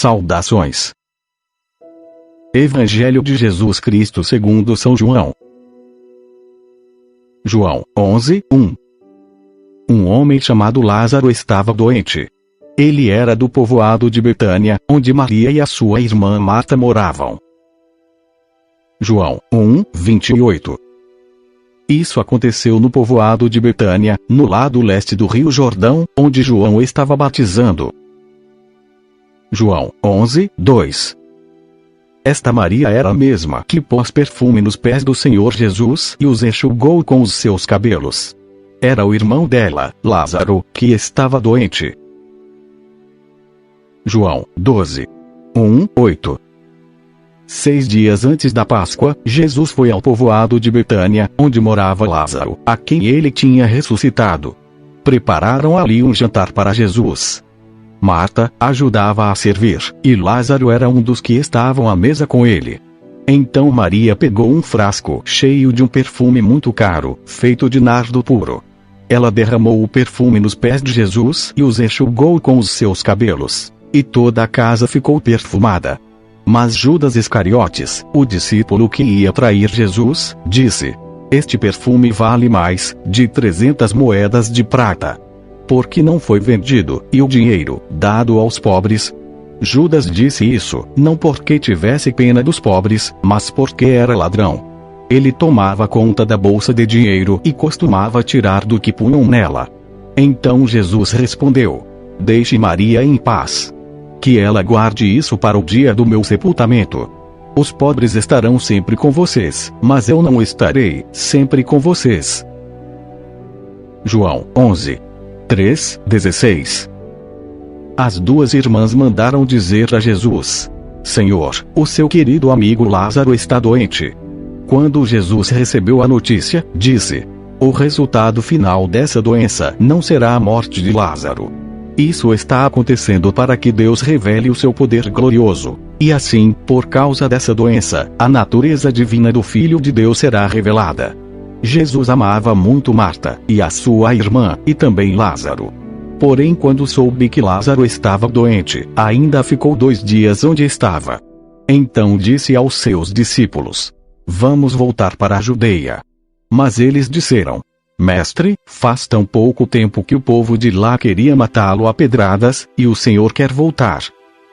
Saudações. Evangelho de Jesus Cristo segundo São João. João 11:1. Um homem chamado Lázaro estava doente. Ele era do povoado de Betânia, onde Maria e a sua irmã Marta moravam. João 1:28. Isso aconteceu no povoado de Betânia, no lado leste do rio Jordão, onde João estava batizando. João 11:2. Esta Maria era a mesma que pôs perfume nos pés do Senhor Jesus e os enxugou com os seus cabelos. Era o irmão dela, Lázaro, que estava doente. João 12:1-8. 6 dias antes da Páscoa, Jesus foi ao povoado de Betânia, onde morava Lázaro, a quem ele tinha ressuscitado. Prepararam ali um jantar para Jesus. Marta ajudava a servir, e Lázaro era um dos que estavam à mesa com ele. Então Maria pegou um frasco cheio de um perfume muito caro, feito de nardo puro. Ela derramou o perfume nos pés de Jesus e os enxugou com os seus cabelos. E toda a casa ficou perfumada. Mas Judas Iscariotes, o discípulo que ia trair Jesus, disse: "Este perfume vale mais de 300 moedas de prata. Porque não foi vendido, e o dinheiro, dado aos pobres?" Judas disse isso, não porque tivesse pena dos pobres, mas porque era ladrão. Ele tomava conta da bolsa de dinheiro e costumava tirar do que punham nela. Então Jesus respondeu: "Deixe Maria em paz. Que ela guarde isso para o dia do meu sepultamento. Os pobres estarão sempre com vocês, mas eu não estarei sempre com vocês." João 11:3-16. As duas irmãs mandaram dizer a Jesus: "Senhor, o seu querido amigo Lázaro está doente." Quando Jesus recebeu a notícia, disse: "O resultado final dessa doença não será a morte de Lázaro. Isso está acontecendo para que Deus revele o seu poder glorioso. E assim, por causa dessa doença, a natureza divina do Filho de Deus será revelada." Jesus amava muito Marta, e a sua irmã, e também Lázaro. Porém, quando soube que Lázaro estava doente, ainda ficou 2 dias onde estava. Então disse aos seus discípulos: "Vamos voltar para a Judeia." Mas eles disseram: "Mestre, faz tão pouco tempo que o povo de lá queria matá-lo a pedradas, e o Senhor quer voltar."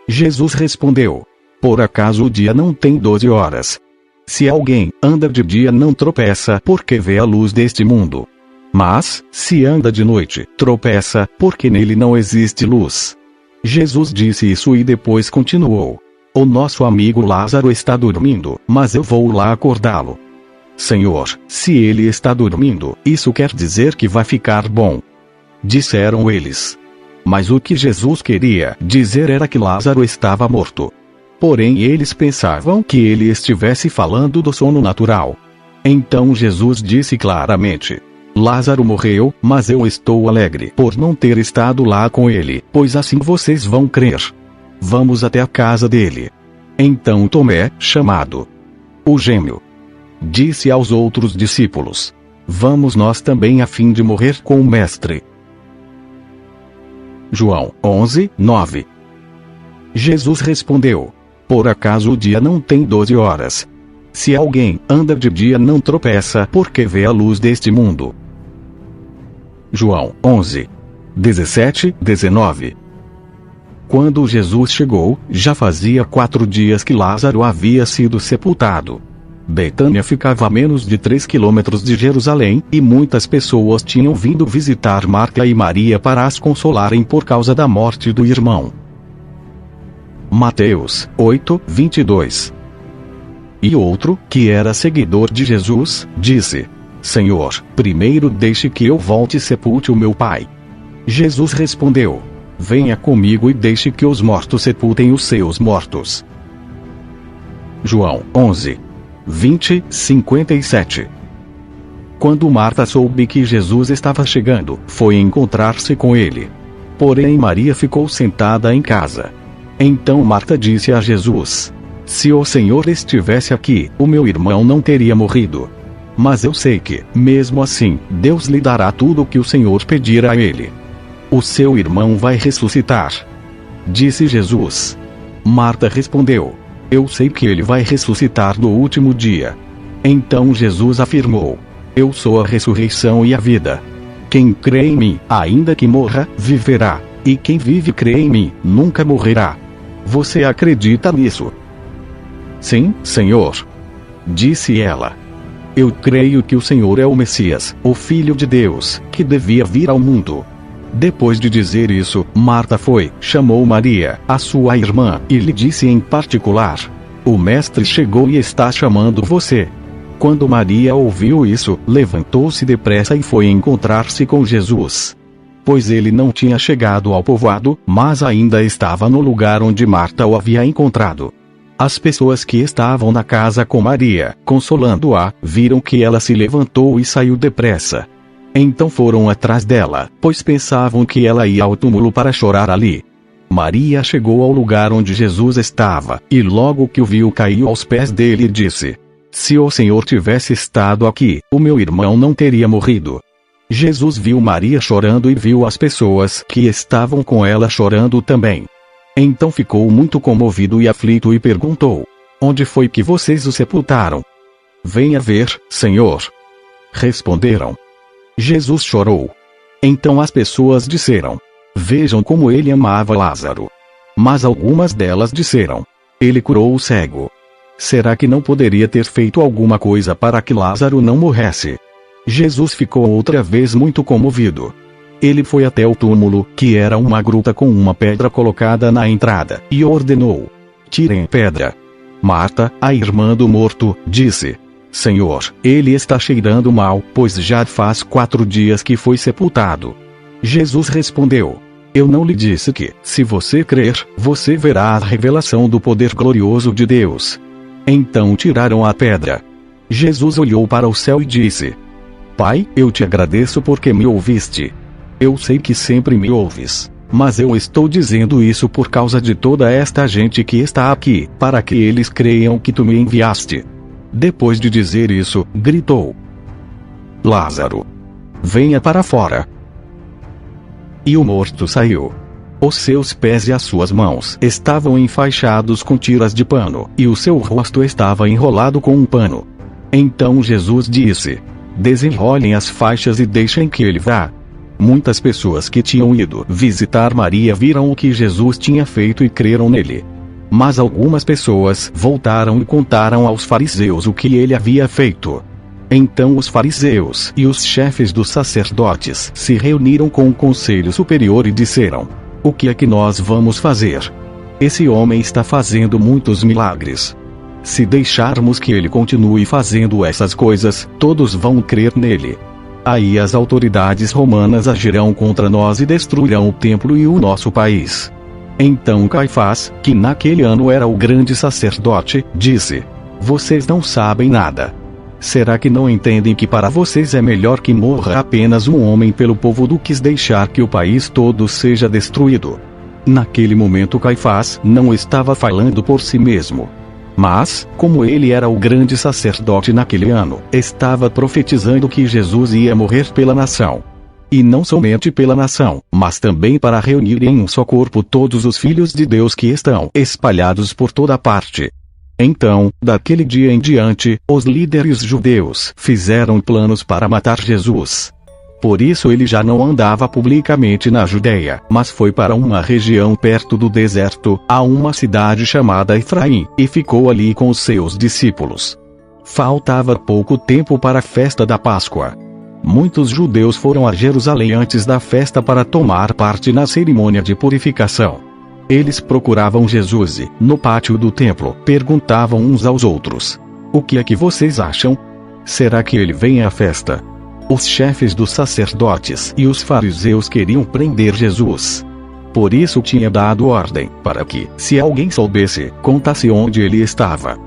Jesus respondeu: "Por acaso o dia não tem 12 horas? Se alguém anda de dia não tropeça porque vê a luz deste mundo. Mas, se anda de noite, tropeça porque nele não existe luz." Jesus disse isso e depois continuou: "O nosso amigo Lázaro está dormindo, mas eu vou lá acordá-lo." "Senhor, se ele está dormindo, isso quer dizer que vai ficar bom." Disseram eles. Mas o que Jesus queria dizer era que Lázaro estava morto. Porém eles pensavam que ele estivesse falando do sono natural. Então Jesus disse claramente: "Lázaro morreu, mas eu estou alegre por não ter estado lá com ele, pois assim vocês vão crer. Vamos até a casa dele." Então Tomé, chamado o Gêmeo, disse aos outros discípulos: "Vamos nós também a fim de morrer com o Mestre." João 11:9. Jesus respondeu: "Por acaso o dia não tem 12 horas? Se alguém anda de dia não tropeça porque vê a luz deste mundo." João 11:17-19. Quando Jesus chegou, já fazia 4 dias que Lázaro havia sido sepultado. Betânia ficava a menos de 3 quilômetros de Jerusalém, e muitas pessoas tinham vindo visitar Marta e Maria para as consolarem por causa da morte do irmão. Mateus 8:22. E outro, que era seguidor de Jesus, disse: "Senhor, primeiro deixe que eu volte e sepulte o meu pai." Jesus respondeu: "Venha comigo e deixe que os mortos sepultem os seus mortos." João 11:20-57. Quando Marta soube que Jesus estava chegando, foi encontrar-se com ele. Porém Maria ficou sentada em casa. Então Marta disse a Jesus: "Se o Senhor estivesse aqui, o meu irmão não teria morrido. Mas eu sei que, mesmo assim, Deus lhe dará tudo o que o Senhor pedir a ele. O seu irmão vai ressuscitar." Disse Jesus: Marta respondeu: eu sei que ele vai ressuscitar no último dia. Então Jesus afirmou: eu sou a ressurreição e a vida. Quem crê em mim, ainda que morra, viverá. E quem vive e crê em mim, nunca morrerá. Você acredita nisso? Sim, Senhor, disse ela. Eu creio que o Senhor é o Messias, o Filho de Deus, que devia vir ao mundo. Depois de dizer isso, Marta chamou Maria, a sua irmã, e lhe disse em particular: o Mestre chegou e está chamando você. Quando Maria ouviu isso, levantou-se depressa e foi encontrar-se com Jesus. Pois ele não tinha chegado ao povoado, mas ainda estava no lugar onde Marta o havia encontrado. As pessoas que estavam na casa com Maria, consolando-a, viram que ela se levantou e saiu depressa. Então foram atrás dela, pois pensavam que ela ia ao túmulo para chorar ali. Maria chegou ao lugar onde Jesus estava, e logo que o viu caiu aos pés dele e disse: se o Senhor tivesse estado aqui, o meu irmão não teria morrido. Jesus viu Maria chorando e viu as pessoas que estavam com ela chorando também. Então ficou muito comovido e aflito e perguntou: onde foi que vocês o sepultaram? Venha ver, Senhor. Responderam. Jesus chorou. Então as pessoas disseram: vejam como ele amava Lázaro. Mas algumas delas disseram: ele curou o cego. Será que não poderia ter feito alguma coisa para que Lázaro não morresse? Jesus ficou outra vez muito comovido. Ele foi até o túmulo, que era uma gruta com uma pedra colocada na entrada, e ordenou: tirem a pedra. Marta, a irmã do morto, disse: Senhor, ele está cheirando mal, pois já faz 4 dias que foi sepultado. Jesus respondeu: eu não lhe disse que, se você crer, você verá a revelação do poder glorioso de Deus. Então tiraram a pedra. Jesus olhou para o céu e disse: Pai, eu te agradeço porque me ouviste. Eu sei que sempre me ouves. Mas eu estou dizendo isso por causa de toda esta gente que está aqui, para que eles creiam que tu me enviaste. Depois de dizer isso, gritou: Lázaro, venha para fora. E o morto saiu. Os seus pés e as suas mãos estavam enfaixados com tiras de pano, e o seu rosto estava enrolado com um pano. Então Jesus disse: desenrolem as faixas e deixem que ele vá. Muitas pessoas que tinham ido visitar Maria viram o que Jesus tinha feito e creram nele. Mas algumas pessoas voltaram e contaram aos fariseus o que ele havia feito. Então os fariseus e os chefes dos sacerdotes se reuniram com o conselho superior e disseram: o que é que nós vamos fazer? Esse homem está fazendo muitos milagres. Se deixarmos que ele continue fazendo essas coisas, todos vão crer nele. Aí as autoridades romanas agirão contra nós e destruirão o templo e o nosso país. Então Caifás, que naquele ano era o grande sacerdote, disse: vocês não sabem nada. Será que não entendem que para vocês é melhor que morra apenas um homem pelo povo do que deixar que o país todo seja destruído? Naquele momento Caifás não estava falando por si mesmo. Mas, como ele era o grande sacerdote naquele ano, estava profetizando que Jesus ia morrer pela nação. E não somente pela nação, mas também para reunir em um só corpo todos os filhos de Deus que estão espalhados por toda parte. Então, daquele dia em diante, os líderes judeus fizeram planos para matar Jesus. Por isso ele já não andava publicamente na Judeia, mas foi para uma região perto do deserto, a uma cidade chamada Efraim, e ficou ali com os seus discípulos. Faltava pouco tempo para a festa da Páscoa. Muitos judeus foram a Jerusalém antes da festa para tomar parte na cerimônia de purificação. Eles procuravam Jesus e, no pátio do templo, perguntavam uns aos outros: o que é que vocês acham? Será que ele vem à festa? Os chefes dos sacerdotes e os fariseus queriam prender Jesus. Por isso tinha dado ordem, para que, se alguém soubesse, contasse onde ele estava.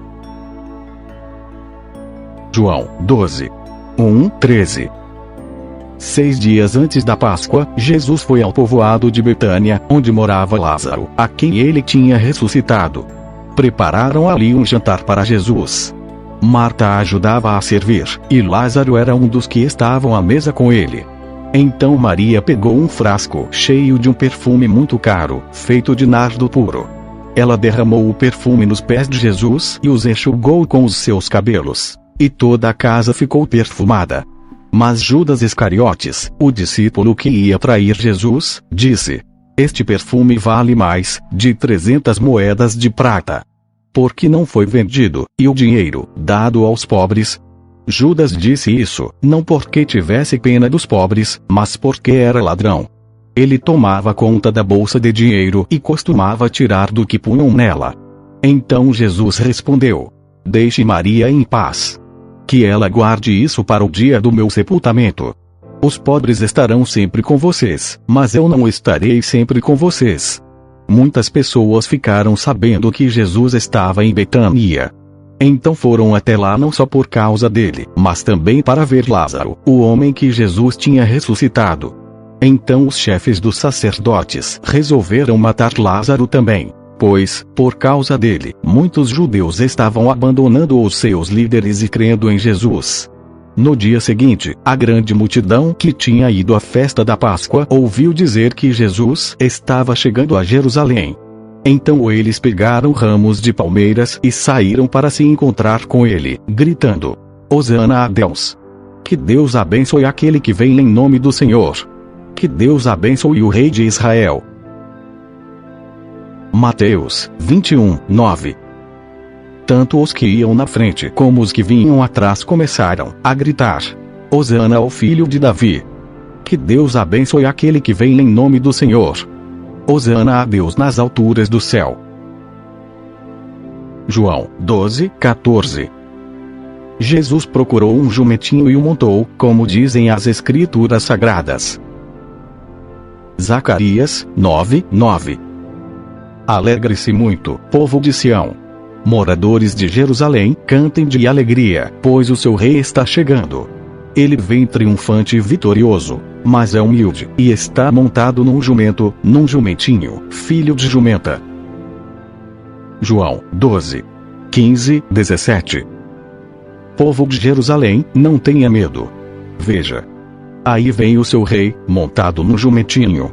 João 12. 1:13. 6 dias antes da Páscoa, Jesus foi ao povoado de Betânia, onde morava Lázaro, a quem ele tinha ressuscitado. Prepararam ali um jantar para Jesus. Marta ajudava a servir, e Lázaro era um dos que estavam à mesa com ele. Então Maria pegou um frasco cheio de um perfume muito caro, feito de nardo puro. Ela derramou o perfume nos pés de Jesus e os enxugou com os seus cabelos. E toda a casa ficou perfumada. Mas Judas Iscariotes, o discípulo que ia trair Jesus, disse: este perfume vale mais de 300 moedas de prata. Porque não foi vendido, e o dinheiro, dado aos pobres? Judas disse isso, não porque tivesse pena dos pobres, mas porque era ladrão. Ele tomava conta da bolsa de dinheiro e costumava tirar do que punham nela. Então Jesus respondeu: deixe Maria em paz. Que ela guarde isso para o dia do meu sepultamento. Os pobres estarão sempre com vocês, mas eu não estarei sempre com vocês. Muitas pessoas ficaram sabendo que Jesus estava em Betânia. Então foram até lá não só por causa dele, mas também para ver Lázaro, o homem que Jesus tinha ressuscitado. Então os chefes dos sacerdotes resolveram matar Lázaro também, pois, por causa dele, muitos judeus estavam abandonando os seus líderes e crendo em Jesus. No dia seguinte, a grande multidão que tinha ido à festa da Páscoa ouviu dizer que Jesus estava chegando a Jerusalém. Então eles pegaram ramos de palmeiras e saíram para se encontrar com ele, gritando: Hosana a Deus! Que Deus abençoe aquele que vem em nome do Senhor! Que Deus abençoe o Rei de Israel! Mateus 21, 9. Tanto os que iam na frente como os que vinham atrás começaram a gritar: Hosana ao filho de Davi! Que Deus abençoe aquele que vem em nome do Senhor! Hosana a Deus nas alturas do céu! João 12, 14. Jesus procurou um jumentinho e o montou, como dizem as Escrituras Sagradas. Zacarias 9, 9. Alegre-se muito, povo de Sião. Moradores de Jerusalém, cantem de alegria, pois o seu rei está chegando. Ele vem triunfante e vitorioso, mas é humilde, e está montado num jumento, num jumentinho, filho de jumenta. João 12, 15, 17. Povo de Jerusalém, não tenha medo. Veja, aí vem o seu rei, montado no jumentinho.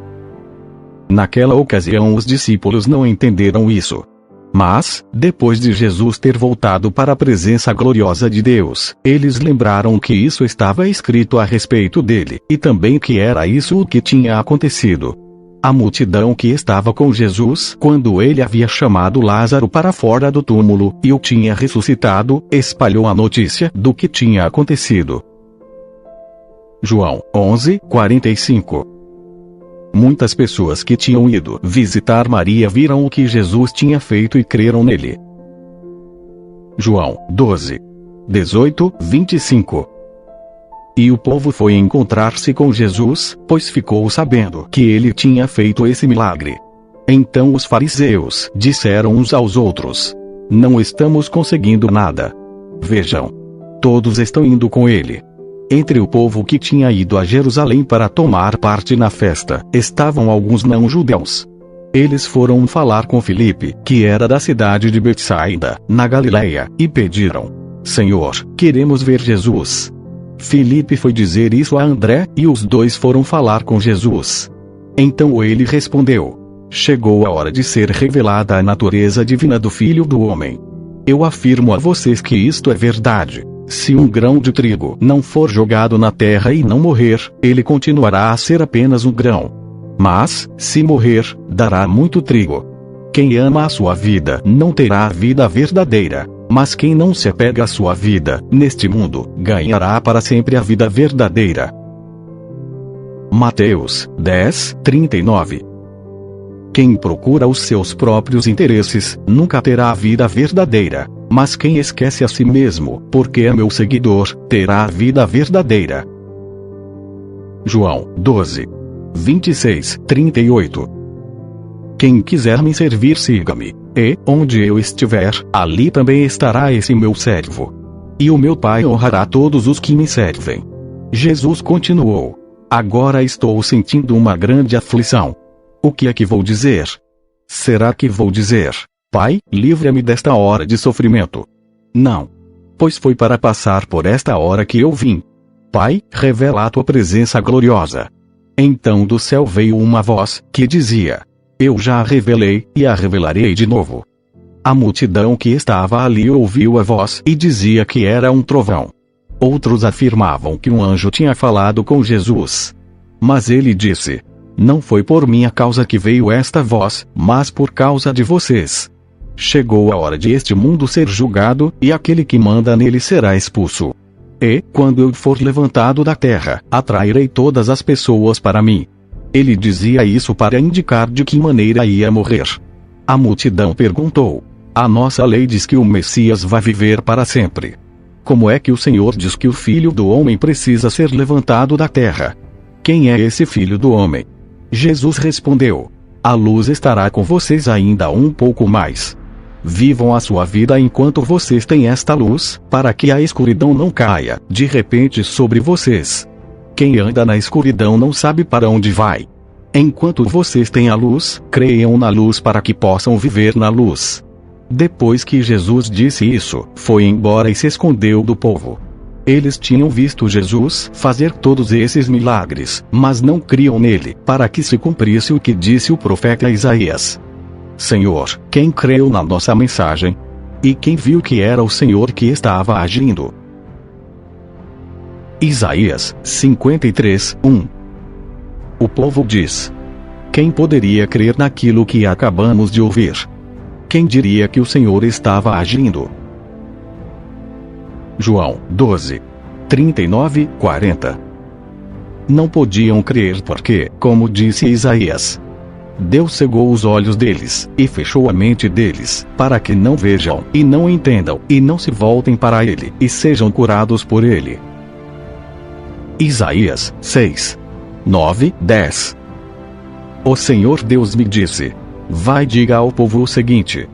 Naquela ocasião os discípulos não entenderam isso. Mas, depois de Jesus ter voltado para a presença gloriosa de Deus, eles lembraram que isso estava escrito a respeito dele, e também que era isso o que tinha acontecido. A multidão que estava com Jesus quando ele havia chamado Lázaro para fora do túmulo, e o tinha ressuscitado, espalhou a notícia do que tinha acontecido. João 11, 45. Muitas pessoas que tinham ido visitar Maria viram o que Jesus tinha feito e creram nele. João 12, 18, 25. E o povo foi encontrar-se com Jesus, pois ficou sabendo que ele tinha feito esse milagre. Então os fariseus disseram uns aos outros: não estamos conseguindo nada. Vejam, todos estão indo com ele. Entre o povo que tinha ido a Jerusalém para tomar parte na festa, estavam alguns não-judeus. Eles foram falar com Filipe, que era da cidade de Betsaida, na Galileia, e pediram: Senhor, queremos ver Jesus. Filipe foi dizer isso a André, e os dois foram falar com Jesus. Então ele respondeu: chegou a hora de ser revelada a natureza divina do Filho do Homem. Eu afirmo a vocês que isto é verdade. Se um grão de trigo não for jogado na terra e não morrer, ele continuará a ser apenas um grão. Mas, se morrer, dará muito trigo. Quem ama a sua vida não terá a vida verdadeira, mas quem não se apega à sua vida, neste mundo, ganhará para sempre a vida verdadeira. Mateus 10, 39. Quem procura os seus próprios interesses, nunca terá a vida verdadeira. Mas quem esquece a si mesmo, porque é meu seguidor, terá a vida verdadeira. João 12, 26, 38. Quem quiser me servir, siga-me. E, onde eu estiver, ali também estará esse meu servo. E o meu Pai honrará todos os que me servem. Jesus continuou: agora estou sentindo uma grande aflição. O que é que vou dizer? Será que vou dizer: Pai, livra-me desta hora de sofrimento? Não. Pois foi para passar por esta hora que eu vim. Pai, revela a tua presença gloriosa. Então do céu veio uma voz, que dizia: Eu já a revelei, e a revelarei de novo. A multidão que estava ali ouviu a voz e dizia que era um trovão. Outros afirmavam que um anjo tinha falado com Jesus. Mas ele disse: não foi por minha causa que veio esta voz, mas por causa de vocês. Chegou a hora de este mundo ser julgado, e aquele que manda nele será expulso. E, quando eu for levantado da terra, atrairei todas as pessoas para mim. Ele dizia isso para indicar de que maneira ia morrer. A multidão perguntou: a nossa lei diz que o Messias vai viver para sempre. Como é que o Senhor diz que o Filho do Homem precisa ser levantado da terra? Quem é esse Filho do Homem? Jesus respondeu: a luz estará com vocês ainda um pouco mais. Vivam a sua vida enquanto vocês têm esta luz, para que a escuridão não caia, de repente, sobre vocês. Quem anda na escuridão não sabe para onde vai. Enquanto vocês têm a luz, creiam na luz para que possam viver na luz. Depois que Jesus disse isso, foi embora e se escondeu do povo. Eles tinham visto Jesus fazer todos esses milagres, mas não criam nele, para que se cumprisse o que disse o profeta Isaías. Senhor, quem creu na nossa mensagem? E quem viu que era o Senhor que estava agindo? Isaías 53, 1. O povo diz: quem poderia crer naquilo que acabamos de ouvir? Quem diria que o Senhor estava agindo? João 12, 39, 40. Não podiam crer porque, como disse Isaías, Deus cegou os olhos deles, e fechou a mente deles, para que não vejam, e não entendam, e não se voltem para ele, e sejam curados por ele. Isaías 6, 9, 10. O Senhor Deus me disse: vai, diga ao povo o seguinte: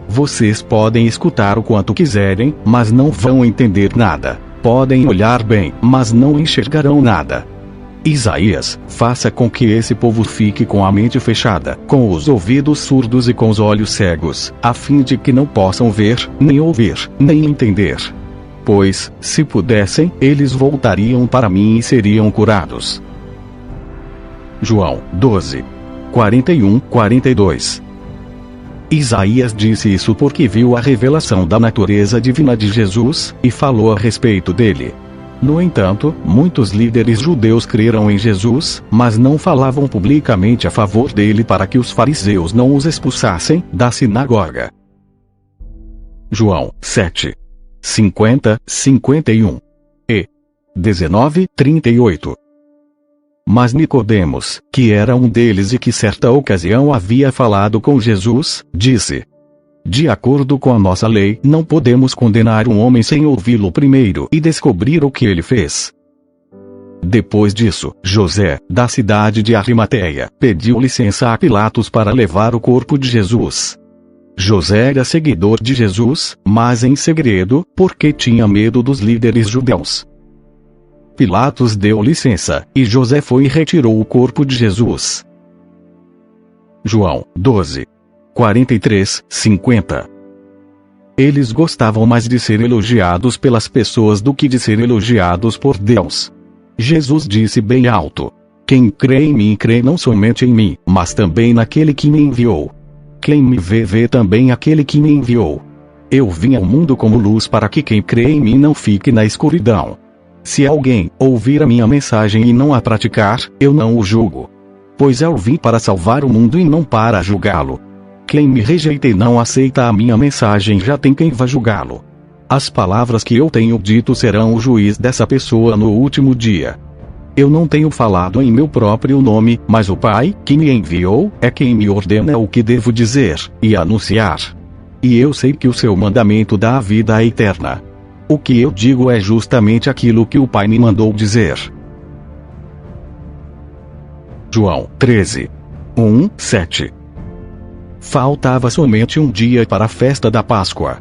vocês podem escutar o quanto quiserem, mas não vão entender nada. Podem olhar bem, mas não enxergarão nada. Isaías, faça com que esse povo fique com a mente fechada, com os ouvidos surdos e com os olhos cegos, a fim de que não possam ver, nem ouvir, nem entender. Pois, se pudessem, eles voltariam para mim e seriam curados. João 12, 41, 42. Isaías disse isso porque viu a revelação da natureza divina de Jesus, e falou a respeito dele. No entanto, muitos líderes judeus creram em Jesus, mas não falavam publicamente a favor dele para que os fariseus não os expulsassem da sinagoga. João 7, 50, 51 e 19, 38. Mas Nicodemos, que era um deles e que certa ocasião havia falado com Jesus, disse: de acordo com a nossa lei, não podemos condenar um homem sem ouvi-lo primeiro e descobrir o que ele fez. Depois disso, José, da cidade de Arimateia, pediu licença a Pilatos para levar o corpo de Jesus. José era seguidor de Jesus, mas em segredo, porque tinha medo dos líderes judeus. Pilatos deu licença, e José foi e retirou o corpo de Jesus. João 12, 43, 50. Eles gostavam mais de ser elogiados pelas pessoas do que de ser elogiados por Deus. Jesus disse bem alto: quem crê em mim crê não somente em mim, mas também naquele que me enviou. Quem me vê, vê também aquele que me enviou. Eu vim ao mundo como luz para que quem crê em mim não fique na escuridão. Se alguém ouvir a minha mensagem e não a praticar, eu não o julgo. Pois eu vim para salvar o mundo e não para julgá-lo. Quem me rejeita e não aceita a minha mensagem já tem quem vai julgá-lo. As palavras que eu tenho dito serão o juiz dessa pessoa no último dia. Eu não tenho falado em meu próprio nome, mas o Pai, que me enviou, é quem me ordena o que devo dizer e anunciar. E eu sei que o seu mandamento dá a vida eterna. O que eu digo é justamente aquilo que o Pai me mandou dizer. João 13, 1, 7. Faltava somente um dia para a festa da Páscoa.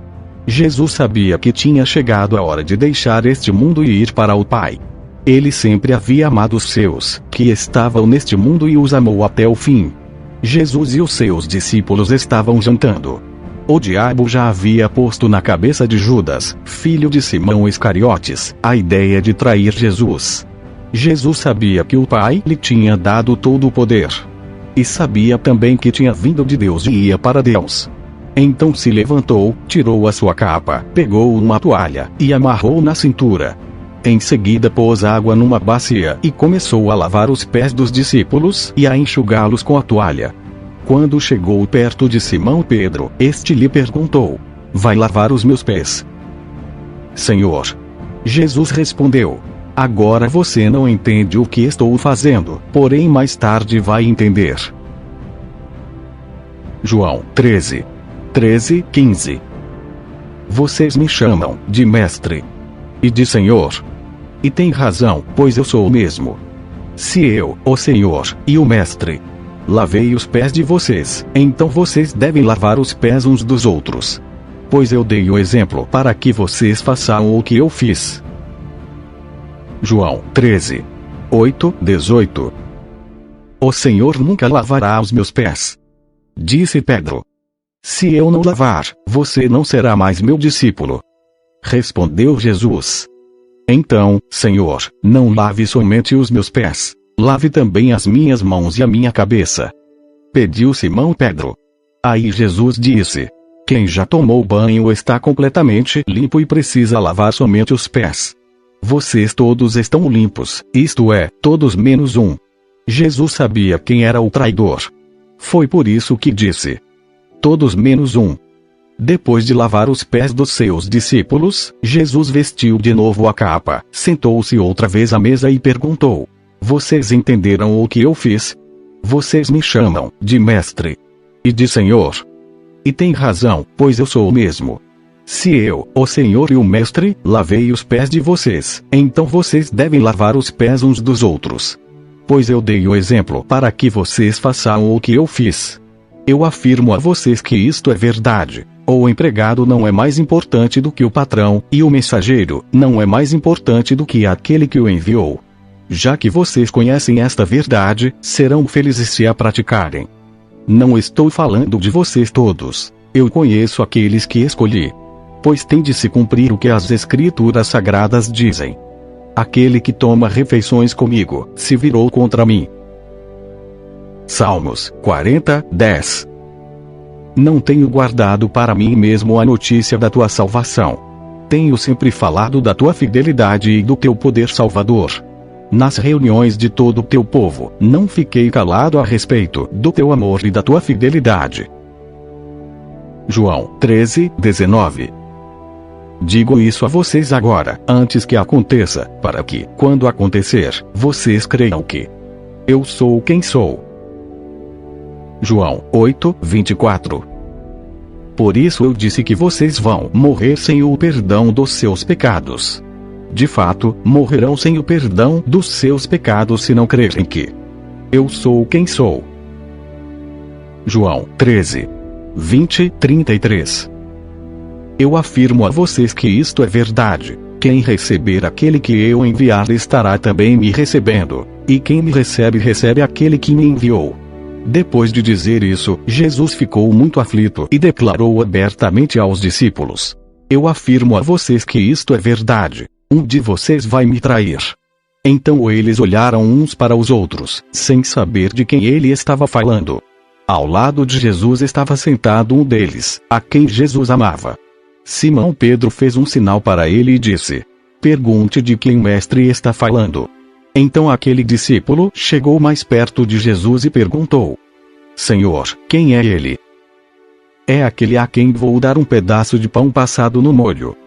Jesus sabia que tinha chegado a hora de deixar este mundo e ir para o Pai. Ele sempre havia amado os seus, que estavam neste mundo, e os amou até o fim. Jesus e os seus discípulos estavam jantando. O diabo já havia posto na cabeça de Judas, filho de Simão Iscariotes, a ideia de trair Jesus. Jesus sabia que o Pai lhe tinha dado todo o poder. E sabia também que tinha vindo de Deus e ia para Deus. Então se levantou, tirou a sua capa, pegou uma toalha, e amarrou na cintura. Em seguida pôs água numa bacia e começou a lavar os pés dos discípulos e a enxugá-los com a toalha. Quando chegou perto de Simão Pedro, este lhe perguntou: vai lavar os meus pés? Senhor. Jesus respondeu: agora você não entende o que estou fazendo, porém mais tarde vai entender. João 13:15. Vocês me chamam de mestre e de Senhor. E tem razão, pois eu sou o mesmo. Se eu, o Senhor, e o mestre, lavei os pés de vocês, então vocês devem lavar os pés uns dos outros. Pois eu dei o exemplo para que vocês façam o que eu fiz. João 13:8-18. O Senhor nunca lavará os meus pés. Disse Pedro: se eu não lavar, você não será mais meu discípulo. Respondeu Jesus: então, Senhor, não lave somente os meus pés, lave também as minhas mãos e a minha cabeça. Pediu Simão Pedro. Aí Jesus disse: quem já tomou banho está completamente limpo e precisa lavar somente os pés. Vocês todos estão limpos, isto é, todos menos um. Jesus sabia quem era o traidor. Foi por isso que disse: todos menos um. Depois de lavar os pés dos seus discípulos, Jesus vestiu de novo a capa, sentou-se outra vez à mesa e perguntou: vocês entenderam o que eu fiz? Vocês me chamam de mestre e de Senhor. E tem razão, pois eu sou o mesmo. Se eu, o Senhor e o mestre, lavei os pés de vocês, então vocês devem lavar os pés uns dos outros. Pois eu dei o exemplo para que vocês façam o que eu fiz. Eu afirmo a vocês que isto é verdade. O empregado não é mais importante do que o patrão, e o mensageiro não é mais importante do que aquele que o enviou. Já que vocês conhecem esta verdade, serão felizes se a praticarem. Não estou falando de vocês todos. Eu conheço aqueles que escolhi. Pois tem de se cumprir o que as Escrituras Sagradas dizem. Aquele que toma refeições comigo, se virou contra mim. Salmos 40:10. Não tenho guardado para mim mesmo a notícia da tua salvação. Tenho sempre falado da tua fidelidade e do teu poder salvador. Nas reuniões de todo o teu povo, não fiquei calado a respeito do teu amor e da tua fidelidade. João 13:19. Digo isso a vocês agora, antes que aconteça, para que, quando acontecer, vocês creiam que eu sou quem sou. João 8:24. Por isso eu disse que vocês vão morrer sem o perdão dos seus pecados. De fato, morrerão sem o perdão dos seus pecados se não crerem que eu sou quem sou. João 13:20-33. Eu afirmo a vocês que isto é verdade. Quem receber aquele que eu enviar estará também me recebendo, e quem me recebe recebe aquele que me enviou. Depois de dizer isso, Jesus ficou muito aflito e declarou abertamente aos discípulos: eu afirmo a vocês que isto é verdade. Um de vocês vai me trair. Então eles olharam uns para os outros, sem saber de quem ele estava falando. Ao lado de Jesus estava sentado um deles, a quem Jesus amava. Simão Pedro fez um sinal para ele e disse: pergunte de quem o mestre está falando. Então aquele discípulo chegou mais perto de Jesus e perguntou: Senhor, quem é ele? É aquele a quem vou dar um pedaço de pão passado no molho.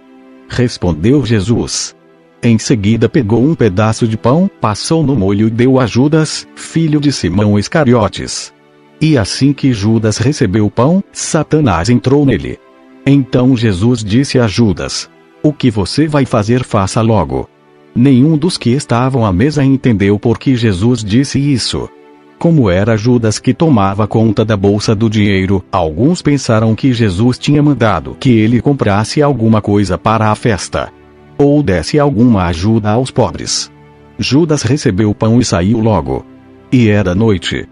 Respondeu Jesus. Em seguida pegou um pedaço de pão, passou no molho e deu a Judas, filho de Simão Iscariotes. E assim que Judas recebeu o pão, Satanás entrou nele. Então Jesus disse a Judas: o que você vai fazer, faça logo. Nenhum dos que estavam à mesa entendeu por que Jesus disse isso. Como era Judas que tomava conta da bolsa do dinheiro, alguns pensaram que Jesus tinha mandado que ele comprasse alguma coisa para a festa, ou desse alguma ajuda aos pobres. Judas recebeu o pão e saiu logo. E era noite.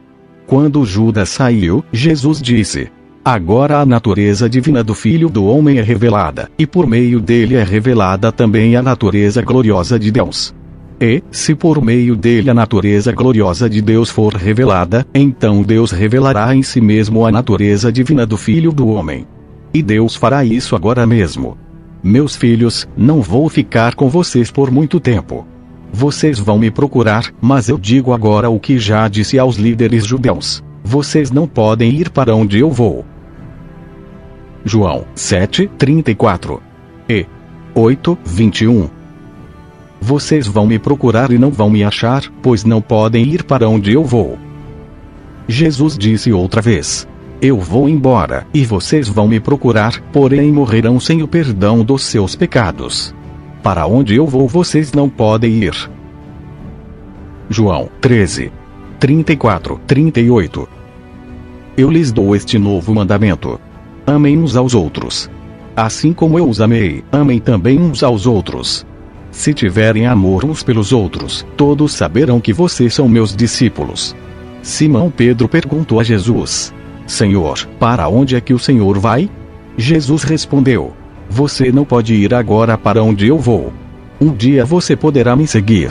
Quando Judas saiu, Jesus disse: agora a natureza divina do Filho do Homem é revelada, e por meio dele é revelada também a natureza gloriosa de Deus. E, se por meio dele a natureza gloriosa de Deus for revelada, então Deus revelará em si mesmo a natureza divina do Filho do Homem. E Deus fará isso agora mesmo. Meus filhos, não vou ficar com vocês por muito tempo. Vocês vão me procurar, mas eu digo agora o que já disse aos líderes judeus: vocês não podem ir para onde eu vou. João 7:34 e 8:21. Vocês vão me procurar e não vão me achar, pois não podem ir para onde eu vou. Jesus disse outra vez: eu vou embora, e vocês vão me procurar, porém morrerão sem o perdão dos seus pecados. Para onde eu vou vocês não podem ir. João 13:34-38. Eu lhes dou este novo mandamento: amem uns aos outros. Assim como eu os amei, amem também uns aos outros. Se tiverem amor uns pelos outros, todos saberão que vocês são meus discípulos. Simão Pedro perguntou a Jesus: Senhor, para onde é que o Senhor vai? Jesus respondeu: você não pode ir agora para onde eu vou. Um dia você poderá me seguir.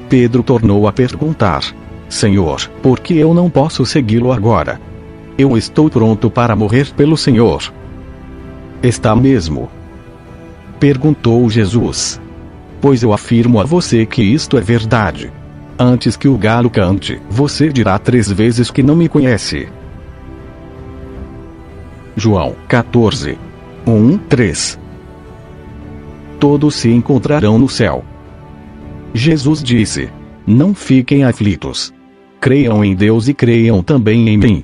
Pedro tornou a perguntar: Senhor, por que eu não posso segui-lo agora? Eu estou pronto para morrer pelo Senhor. Está mesmo? Perguntou Jesus. Pois eu afirmo a você que isto é verdade. Antes que o galo cante, você dirá 3 vezes que não me conhece. João 14:1-3. Todos se encontrarão no céu. Jesus disse: não fiquem aflitos. Creiam em Deus e creiam também em mim.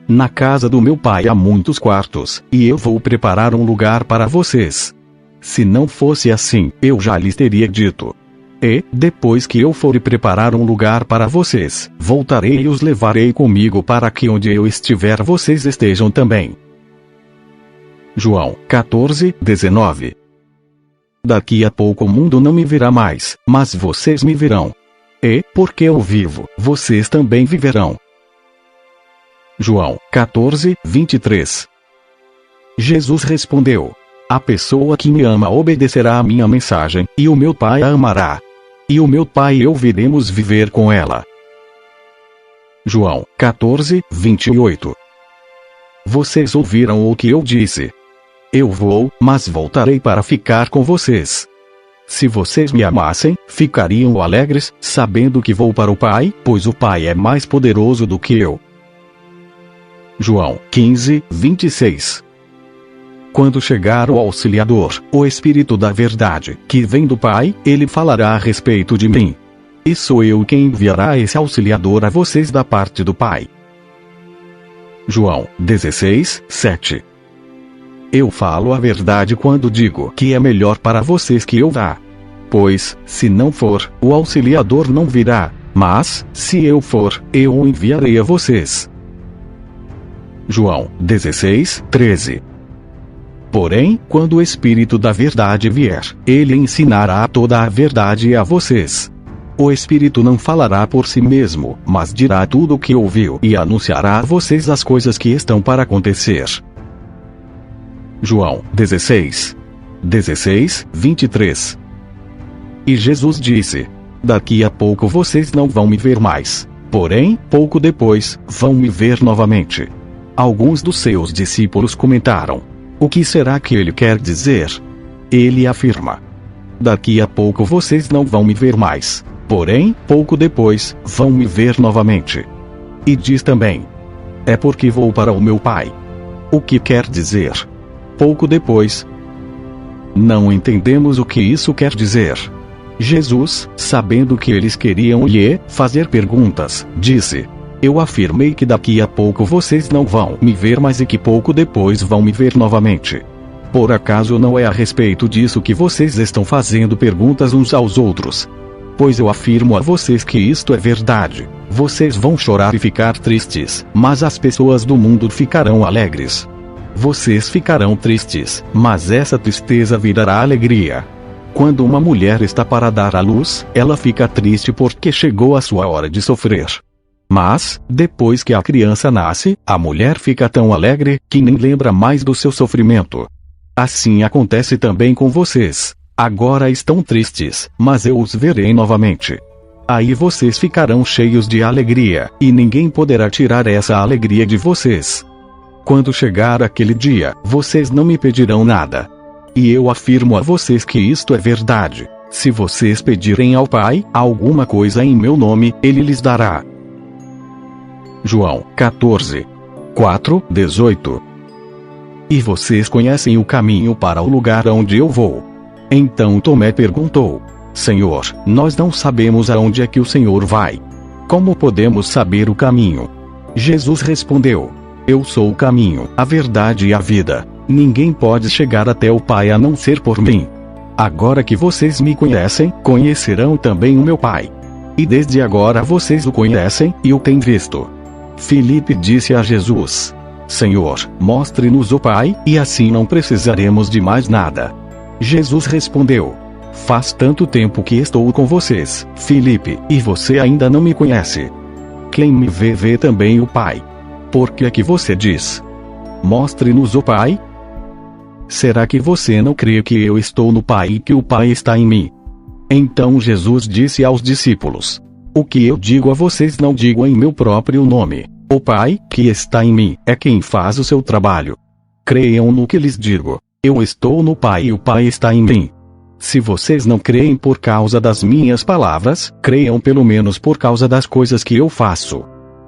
Na casa do meu Pai há muitos quartos, e eu vou preparar um lugar para vocês. Se não fosse assim, eu já lhes teria dito. E, depois que eu for preparar um lugar para vocês, voltarei e os levarei comigo para que onde eu estiver vocês estejam também. João 14:19. Daqui a pouco o mundo não me verá mais, mas vocês me verão. E, porque eu vivo, vocês também viverão. João 14:23. Jesus respondeu: a pessoa que me ama obedecerá à minha mensagem, e o meu Pai a amará. E o meu Pai e eu viremos viver com ela. João 14:28. Vocês ouviram o que eu disse. Eu vou, mas voltarei para ficar com vocês. Se vocês me amassem, ficariam alegres, sabendo que vou para o Pai, pois o Pai é mais poderoso do que eu. João 15:26. Quando chegar o Auxiliador, o Espírito da Verdade, que vem do Pai, ele falará a respeito de mim. E sou eu quem enviará esse Auxiliador a vocês da parte do Pai. João 16:7. Eu falo a verdade quando digo que é melhor para vocês que eu vá. Pois, se não for, o Auxiliador não virá, mas, se eu for, eu o enviarei a vocês. João 16:13. Porém, quando o Espírito da Verdade vier, ele ensinará toda a verdade a vocês. O Espírito não falará por si mesmo, mas dirá tudo o que ouviu e anunciará a vocês as coisas que estão para acontecer. João 16:23. E Jesus disse: daqui a pouco vocês não vão me ver mais, porém, pouco depois, vão me ver novamente. Alguns dos seus discípulos comentaram: o que será que ele quer dizer? Ele afirma: daqui a pouco vocês não vão me ver mais, porém, pouco depois, vão me ver novamente. E diz também: é porque vou para o meu Pai. O que quer dizer? Pouco depois. Não entendemos o que isso quer dizer. Jesus, sabendo que eles queriam lhe fazer perguntas, disse: eu afirmei que daqui a pouco vocês não vão me ver mais e que pouco depois vão me ver novamente. Por acaso não é a respeito disso que vocês estão fazendo perguntas uns aos outros? Pois eu afirmo a vocês que isto é verdade. Vocês vão chorar e ficar tristes, mas as pessoas do mundo ficarão alegres. Vocês ficarão tristes, mas essa tristeza virará alegria. Quando uma mulher está para dar à luz, ela fica triste porque chegou a sua hora de sofrer. Mas, depois que a criança nasce, a mulher fica tão alegre, que nem lembra mais do seu sofrimento. Assim acontece também com vocês. Agora estão tristes, mas eu os verei novamente. Aí vocês ficarão cheios de alegria, e ninguém poderá tirar essa alegria de vocês. Quando chegar aquele dia, vocês não me pedirão nada. E eu afirmo a vocês que isto é verdade. Se vocês pedirem ao Pai alguma coisa em meu nome, Ele lhes dará. João 14, 4, 18. E vocês conhecem o caminho para o lugar aonde eu vou. Então Tomé perguntou: Senhor, nós não sabemos aonde é que o Senhor vai. Como podemos saber o caminho? Jesus respondeu: Eu sou o caminho, a verdade e a vida. Ninguém pode chegar até o Pai a não ser por mim. Agora que vocês me conhecem, conhecerão também o meu Pai. E desde agora vocês o conhecem e o têm visto. Filipe disse a Jesus: Senhor, mostre-nos o Pai, e assim não precisaremos de mais nada. Jesus respondeu: Faz tanto tempo que estou com vocês, Filipe, e você ainda não me conhece. Quem me vê, vê também o Pai. Por que é que você diz: Mostre-nos o Pai? Será que você não crê que eu estou no Pai e que o Pai está em mim? Então Jesus disse aos discípulos: O que eu digo a vocês não digo em meu próprio nome. O Pai, que está em mim, é quem faz o seu trabalho. Creiam no que lhes digo. Eu estou no Pai e o Pai está em mim. Se vocês não creem por causa das minhas palavras, creiam pelo menos por causa das coisas que eu faço.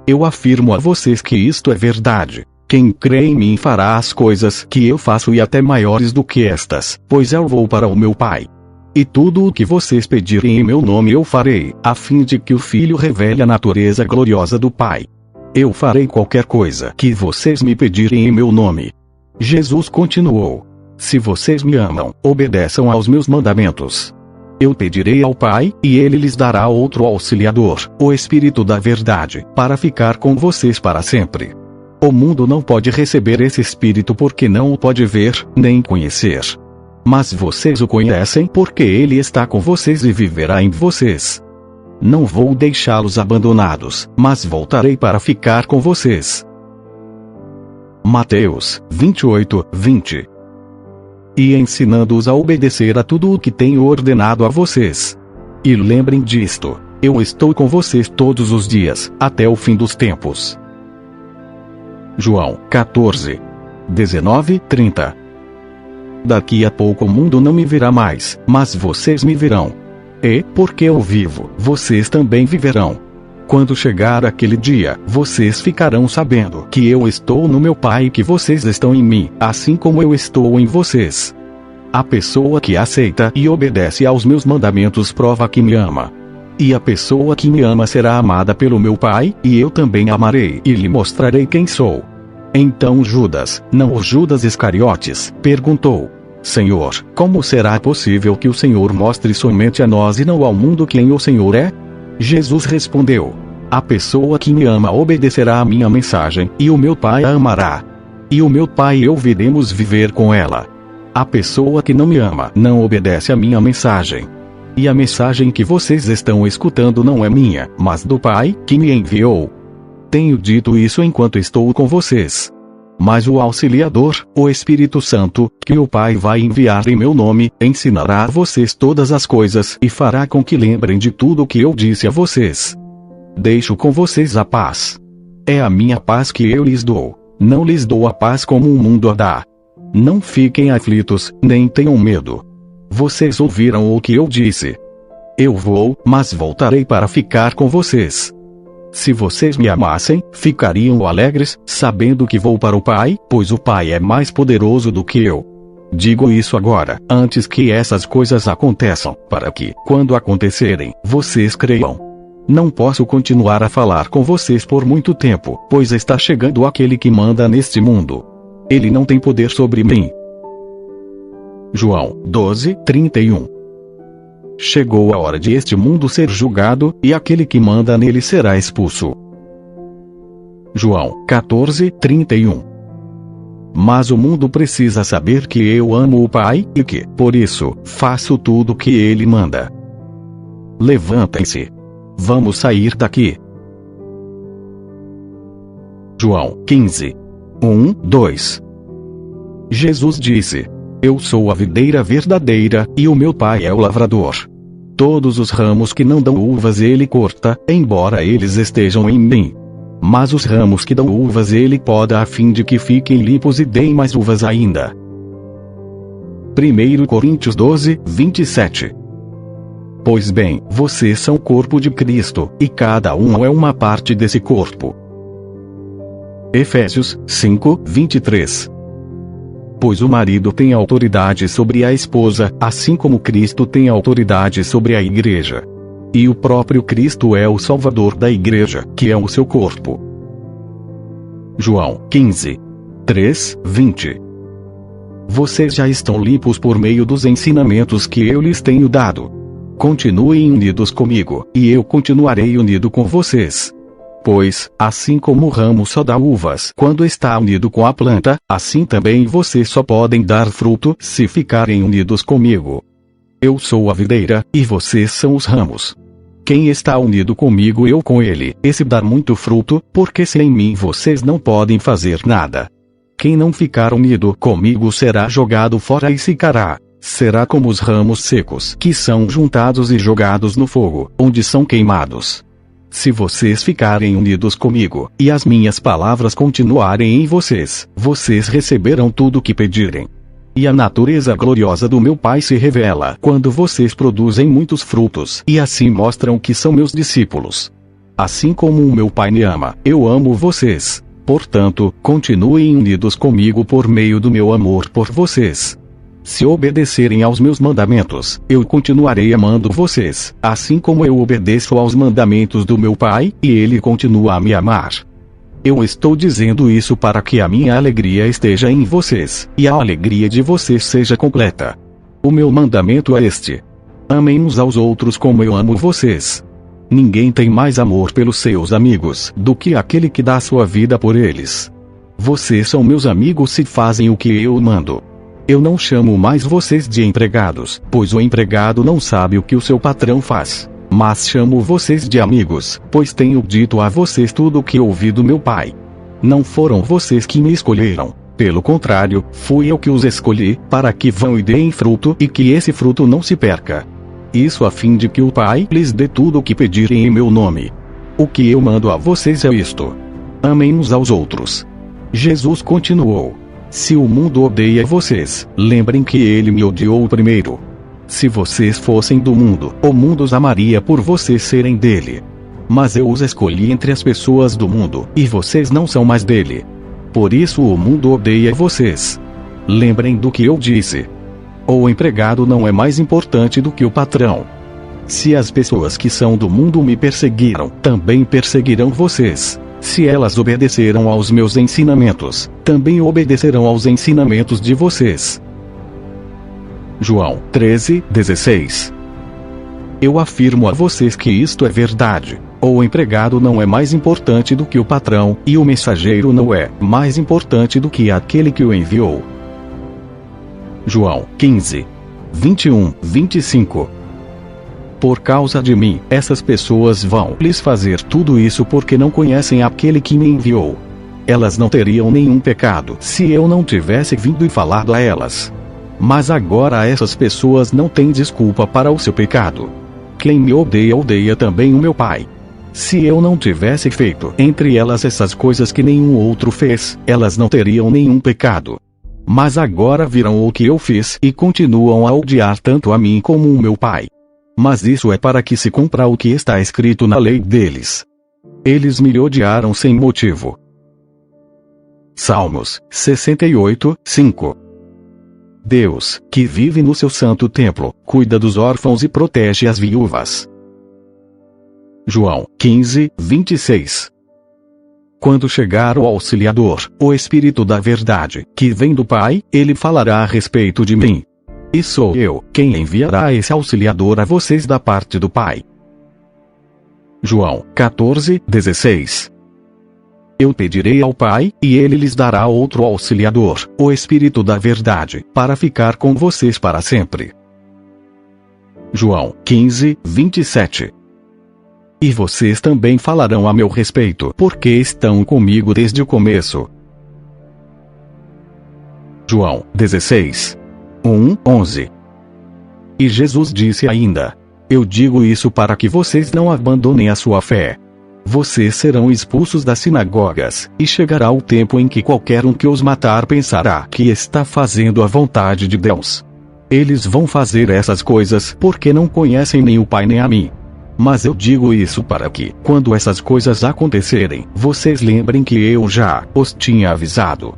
Eu afirmo a vocês que isto é verdade. Quem crê em mim fará as coisas que eu faço e até maiores do que estas, pois eu vou para o meu Pai. E tudo o que vocês pedirem em meu nome eu farei, a fim de que o Filho revele a natureza gloriosa do Pai. Eu farei qualquer coisa que vocês me pedirem em meu nome. Jesus continuou: Se vocês me amam, obedeçam aos meus mandamentos. Eu pedirei ao Pai, e Ele lhes dará outro auxiliador, o Espírito da Verdade, para ficar com vocês para sempre. O mundo não pode receber esse Espírito porque não o pode ver, nem conhecer. Mas vocês o conhecem porque Ele está com vocês e viverá em vocês. Não vou deixá-los abandonados, mas voltarei para ficar com vocês. Mateus 28, 20. E ensinando-os a obedecer a tudo o que tenho ordenado a vocês. E lembrem disto: eu estou com vocês todos os dias, até o fim dos tempos. João 14, 19, 30. Daqui a pouco o mundo não me verá mais, mas vocês me verão. E, porque eu vivo, vocês também viverão. Quando chegar aquele dia, vocês ficarão sabendo que eu estou no meu Pai e que vocês estão em mim, assim como eu estou em vocês. A pessoa que aceita e obedece aos meus mandamentos prova que me ama. E a pessoa que me ama será amada pelo meu Pai, e eu também amarei e lhe mostrarei quem sou. Então Judas, não o Judas Iscariotes, perguntou: Senhor, como será possível que o Senhor mostre somente a nós e não ao mundo quem o Senhor é? Jesus respondeu: A pessoa que me ama obedecerá à minha mensagem, e o meu Pai a amará. E o meu Pai e eu viremos viver com ela. A pessoa que não me ama não obedece à minha mensagem. E a mensagem que vocês estão escutando não é minha, mas do Pai, que me enviou. Tenho dito isso enquanto estou com vocês. Mas o Auxiliador, o Espírito Santo, que o Pai vai enviar em meu nome, ensinará a vocês todas as coisas e fará com que lembrem de tudo o que eu disse a vocês. Deixo com vocês a paz. É a minha paz que eu lhes dou. Não lhes dou a paz como o mundo a dá. Não fiquem aflitos, nem tenham medo. Vocês ouviram o que eu disse. Eu vou, mas voltarei para ficar com vocês. Se vocês me amassem, ficariam alegres, sabendo que vou para o Pai, pois o Pai é mais poderoso do que eu. Digo isso agora, antes que essas coisas aconteçam, para que, quando acontecerem, vocês creiam. Não posso continuar a falar com vocês por muito tempo, pois está chegando aquele que manda neste mundo. Ele não tem poder sobre mim. João 12, 31. Chegou a hora de este mundo ser julgado, e aquele que manda nele será expulso. João 14, 31. Mas o mundo precisa saber que eu amo o Pai, e que, por isso, faço tudo o que ele manda. Levantem-se. Vamos sair daqui. João 15, 1, 2. Jesus disse: Eu sou a videira verdadeira, e o meu Pai é o lavrador. Todos os ramos que não dão uvas ele corta, embora eles estejam em mim. Mas os ramos que dão uvas ele poda a fim de que fiquem limpos e deem mais uvas ainda. 1 Coríntios 12, 27. Pois bem, vocês são o corpo de Cristo, e cada um é uma parte desse corpo. Efésios 5, 23. Pois o marido tem autoridade sobre a esposa, assim como Cristo tem autoridade sobre a igreja. E o próprio Cristo é o Salvador da igreja, que é o seu corpo. João 15, 3, 20. Vocês já estão limpos por meio dos ensinamentos que eu lhes tenho dado. Continuem unidos comigo, e eu continuarei unido com vocês. Pois, assim como o ramo só dá uvas quando está unido com a planta, assim também vocês só podem dar fruto se ficarem unidos comigo. Eu sou a videira, e vocês são os ramos. Quem está unido comigo eu com ele, esse dá muito fruto, porque sem mim vocês não podem fazer nada. Quem não ficar unido comigo será jogado fora e secará. Será como os ramos secos que são juntados e jogados no fogo, onde são queimados. Se vocês ficarem unidos comigo, e as minhas palavras continuarem em vocês, vocês receberão tudo o que pedirem. E a natureza gloriosa do meu Pai se revela quando vocês produzem muitos frutos, e assim mostram que são meus discípulos. Assim como o meu Pai me ama, eu amo vocês. Portanto, continuem unidos comigo por meio do meu amor por vocês. Se obedecerem aos meus mandamentos, eu continuarei amando vocês, assim como eu obedeço aos mandamentos do meu Pai, e ele continua a me amar. Eu estou dizendo isso para que a minha alegria esteja em vocês, e a alegria de vocês seja completa. O meu mandamento é este: amem uns aos outros como eu amo vocês. Ninguém tem mais amor pelos seus amigos do que aquele que dá sua vida por eles. Vocês são meus amigos se fazem o que eu mando. Eu não chamo mais vocês de empregados, pois o empregado não sabe o que o seu patrão faz. Mas chamo vocês de amigos, pois tenho dito a vocês tudo o que ouvi do meu Pai. Não foram vocês que me escolheram. Pelo contrário, fui eu que os escolhi, para que vão e deem fruto e que esse fruto não se perca. Isso a fim de que o Pai lhes dê tudo o que pedirem em meu nome. O que eu mando a vocês é isto: amem uns aos outros. Jesus continuou: se o mundo odeia vocês, lembrem que ele me odiou primeiro. Se vocês fossem do mundo, o mundo os amaria por vocês serem dele. Mas eu os escolhi entre as pessoas do mundo, e vocês não são mais dele. Por isso o mundo odeia vocês. Lembrem do que eu disse: o empregado não é mais importante do que o patrão. Se as pessoas que são do mundo me perseguiram, também perseguirão vocês. Se elas obedeceram aos meus ensinamentos, também obedecerão aos ensinamentos de vocês. João 13, 16. Eu afirmo a vocês que isto é verdade: o empregado não é mais importante do que o patrão, e o mensageiro não é mais importante do que aquele que o enviou. João 15, 21, 25. Por causa de mim, essas pessoas vão lhes fazer tudo isso porque não conhecem aquele que me enviou. Elas não teriam nenhum pecado se eu não tivesse vindo e falado a elas. Mas agora essas pessoas não têm desculpa para o seu pecado. Quem me odeia, odeia também o meu Pai. Se eu não tivesse feito entre elas essas coisas que nenhum outro fez, elas não teriam nenhum pecado. Mas agora viram o que eu fiz e continuam a odiar tanto a mim como o meu Pai. Mas isso é para que se cumpra o que está escrito na lei deles. Eles me odiaram sem motivo. Salmos 68, 5. Deus, que vive no seu santo templo, cuida dos órfãos e protege as viúvas. João 15, 26. Quando chegar o Auxiliador, o Espírito da Verdade, que vem do Pai, ele falará a respeito de mim. E sou eu quem enviará esse Auxiliador a vocês da parte do Pai. João 14, 16. Eu pedirei ao Pai, e ele lhes dará outro Auxiliador, o Espírito da Verdade, para ficar com vocês para sempre. João 15, 27. E vocês também falarão a meu respeito, porque estão comigo desde o começo. João 16, 1:11. E Jesus disse ainda: Eu digo isso para que vocês não abandonem a sua fé. Vocês serão expulsos das sinagogas, e chegará o tempo em que qualquer um que os matar pensará que está fazendo a vontade de Deus. Eles vão fazer essas coisas porque não conhecem nem o Pai nem a mim. Mas eu digo isso para que, quando essas coisas acontecerem, vocês lembrem que eu já os tinha avisado.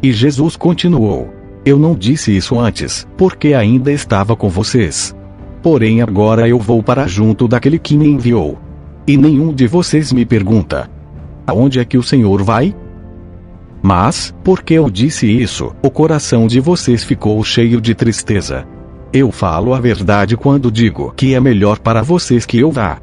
E Jesus continuou: Eu não disse isso antes, porque ainda estava com vocês. Porém agora eu vou para junto daquele que me enviou. E nenhum de vocês me pergunta: Aonde é que o Senhor vai? Mas, porque eu disse isso, o coração de vocês ficou cheio de tristeza. Eu falo a verdade quando digo que é melhor para vocês que eu vá.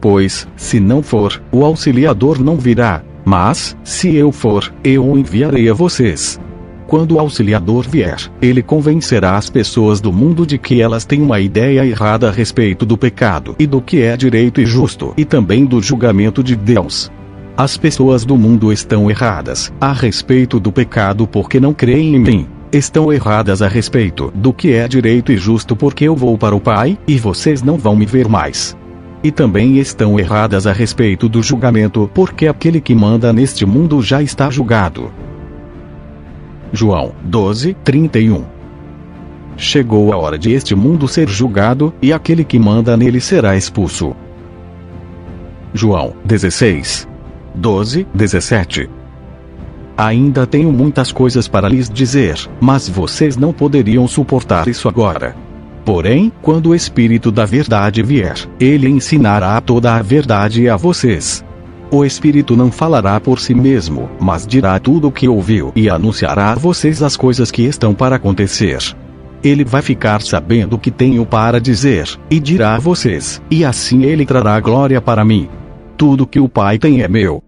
Pois, se não for, o Auxiliador não virá, mas, se eu for, eu o enviarei a vocês. Quando o Auxiliador vier, ele convencerá as pessoas do mundo de que elas têm uma ideia errada a respeito do pecado e do que é direito e justo, e também do julgamento de Deus. As pessoas do mundo estão erradas a respeito do pecado porque não creem em mim. Estão erradas a respeito do que é direito e justo porque eu vou para o Pai, e vocês não vão me ver mais. E também estão erradas a respeito do julgamento porque aquele que manda neste mundo já está julgado. João 12:31. Chegou a hora de este mundo ser julgado, e aquele que manda nele será expulso. João 16:12-17. Ainda tenho muitas coisas para lhes dizer, mas vocês não poderiam suportar isso agora. Porém, quando o Espírito da Verdade vier, ele ensinará toda a verdade a vocês. O Espírito não falará por si mesmo, mas dirá tudo o que ouviu e anunciará a vocês as coisas que estão para acontecer. Ele vai ficar sabendo o que tenho para dizer, e dirá a vocês, e assim ele trará glória para mim. Tudo que o Pai tem é meu.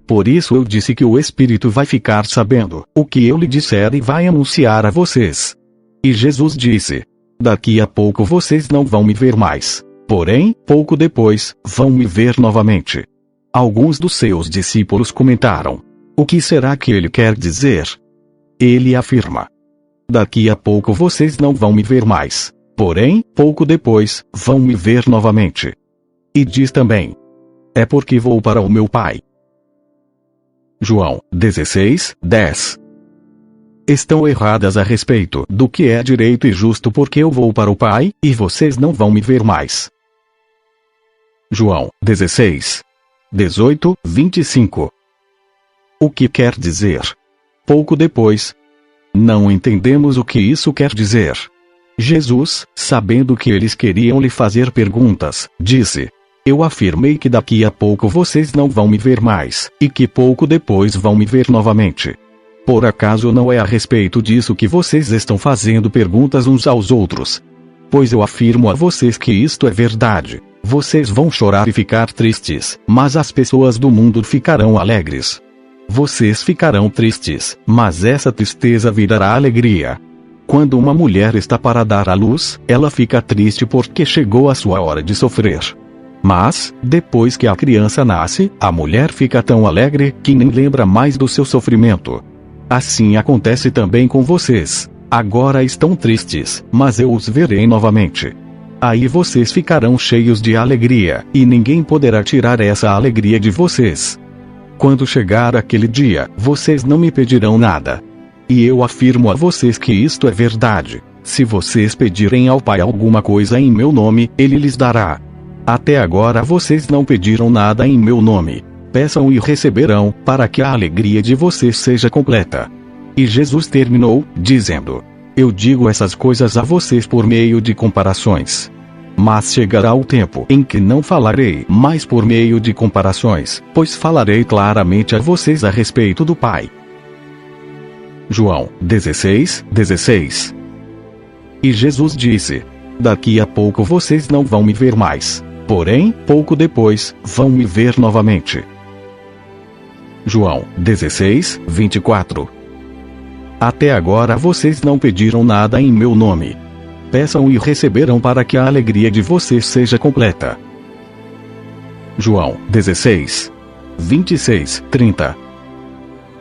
Por isso eu disse que o Espírito vai ficar sabendo o que eu lhe disser e vai anunciar a vocês. E Jesus disse: Daqui a pouco vocês não vão me ver mais, porém, pouco depois, vão me ver novamente. Alguns dos seus discípulos comentaram: O que será que ele quer dizer? Ele afirma: Daqui a pouco vocês não vão me ver mais, porém, pouco depois, vão me ver novamente. E diz também: É porque vou para o meu Pai. João 16:10. Estão erradas a respeito do que é direito e justo porque eu vou para o Pai, e vocês não vão me ver mais. João 16:18-25. O que quer dizer? Pouco depois. Não entendemos o que isso quer dizer. Jesus, sabendo que eles queriam lhe fazer perguntas, disse: Eu afirmei que daqui a pouco vocês não vão me ver mais, e que pouco depois vão me ver novamente. Por acaso não é a respeito disso que vocês estão fazendo perguntas uns aos outros? Pois eu afirmo a vocês que isto é verdade. Vocês vão chorar e ficar tristes, mas as pessoas do mundo ficarão alegres. Vocês ficarão tristes, mas essa tristeza virará alegria. Quando uma mulher está para dar à luz, ela fica triste porque chegou a sua hora de sofrer. Mas, depois que a criança nasce, a mulher fica tão alegre que nem lembra mais do seu sofrimento. Assim acontece também com vocês. Agora estão tristes, mas eu os verei novamente. Aí vocês ficarão cheios de alegria, e ninguém poderá tirar essa alegria de vocês. Quando chegar aquele dia, vocês não me pedirão nada. E eu afirmo a vocês que isto é verdade. Se vocês pedirem ao Pai alguma coisa em meu nome, Ele lhes dará. Até agora vocês não pediram nada em meu nome. Peçam e receberão, para que a alegria de vocês seja completa. E Jesus terminou, dizendo: Eu digo essas coisas a vocês por meio de comparações. Mas chegará o tempo em que não falarei mais por meio de comparações, pois falarei claramente a vocês a respeito do Pai. João 16:16. E Jesus disse: Daqui a pouco vocês não vão me ver mais, porém, pouco depois, vão me ver novamente. João 16:24. Até agora vocês não pediram nada em meu nome. Peçam e receberão para que a alegria de vocês seja completa. João 16:26-30.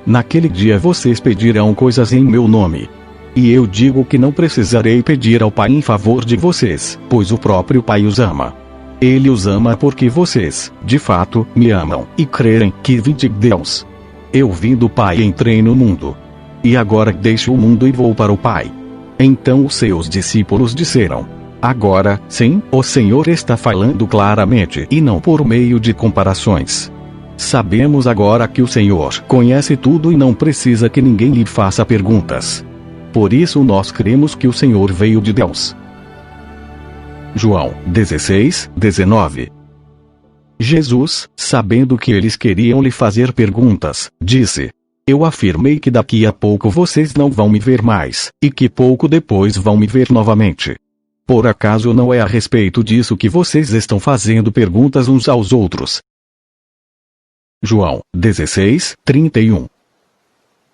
Naquele dia vocês pedirão coisas em meu nome. E eu digo que não precisarei pedir ao Pai em favor de vocês, pois o próprio Pai os ama. Ele os ama porque vocês, de fato, me amam, e creem que vim de Deus. Eu vim do Pai e entrei no mundo. E agora deixo o mundo e vou para o Pai. Então os seus discípulos disseram: agora, sim, o Senhor está falando claramente e não por meio de comparações. Sabemos agora que o Senhor conhece tudo e não precisa que ninguém lhe faça perguntas. Por isso nós cremos que o Senhor veio de Deus. João 16:19. Jesus, sabendo que eles queriam lhe fazer perguntas, disse: eu afirmei que daqui a pouco vocês não vão me ver mais, e que pouco depois vão me ver novamente. Por acaso não é a respeito disso que vocês estão fazendo perguntas uns aos outros? João 16:31.